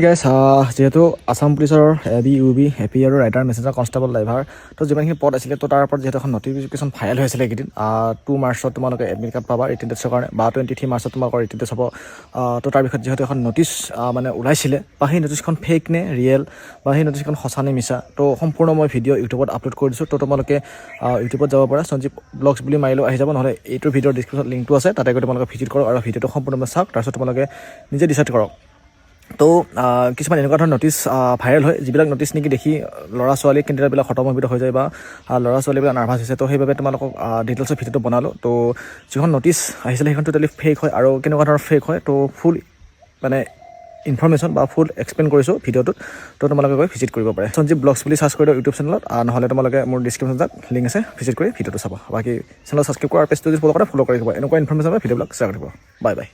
গাইছ যেহেতু আসাম পুলিচৰ ABUB APR writer messenger constable driver তো যিমানখিনি পদ আছিলে তো তাৰ ওপৰত যিহেতু এখন নটিফিকেশ্যন ভাইৰেল হৈছিলে এইকেইদিন 2 মাৰ্চত তোমালোকে এডমিট কাৰ্ড পাবা ৰিটেন টেষ্টৰ কাৰণে বা 23 মাৰ্চত তোমালোকৰ ৰিটেন টেষ্ট হ'ব তো তাৰ বিষয়ত যিহেতু এখন নটিচ মানে ওলাইছিলে বা সেই নটিচখন ফেক নে ৰিয়েল বা সেই নটিচখন সঁচা নে মিছা তো সম্পূৰ্ণ মই ভিডিঅ' ইউটিউবত আপলোড কৰি দিছোঁ তো তোমালোকে ইউটিউবত যাব পৰা সঞ্জীৱ ব্লগছ বুলি মাৰিলেও আহি যাব নহ'লে এইটোৰ ভিডিঅ'ৰ ডিছক্ৰিপশ্যনত লিংকটো আছে তাতে গৈ তোমালোকে ভিজিট কৰক আৰু ভিডিঅ'টো সম্পূৰ্ণভাৱে চাওক তাৰপিছত তোমালোকে নিজে ডিচাইড কৰক তো কিছুমান এনেকুৱা ধৰণৰ নটিচ ভাইৰেল হয় যিবিলাক নটিচ নেকি দেখি ল'ৰা ছোৱালী কেণ্ডিডেটবিলাক হতভম্বিত হৈ যায় বা ল'ৰা ছোৱালীবিলাক নাৰ্ভাছ হৈছে তো সেইবাবে তোমালোকক ডিটেইলছৰ ভিডিঅ'টো বনালোঁ তো যিখন নটিচ আহিছিলে সেইখন টোটেলি ফেক হয় আৰু কেনেকুৱা ধৰণৰ ফেক হয় তো ফুল মানে ইনফৰমেশ্যন বা ফুল এক্সপ্লেইন কৰিছোঁ ভিডিঅ'টোত তো তোমালোকে গৈ ভিজিট কৰিব পাৰে সঞ্জীৱ ব্লগছ বুলি চাৰ্চ কৰি দিওঁ ইউটিউব চেনেলত নহ'লে তোমালোকে মোৰ ডিছক্ৰিপশ্যনত লিংক আছে ভিজিট কৰি ভিডিঅ'টো চাবা বাকী চেনেল ছাবস্ক্ৰাইব কৰাৰ পেজটো যদি ফ'ল' কৰি দিব এনেকুৱা ইনফৰমেশ্যন ভিডিঅ'বিলাক শ্বেয়াৰ কৰিব বাই বাই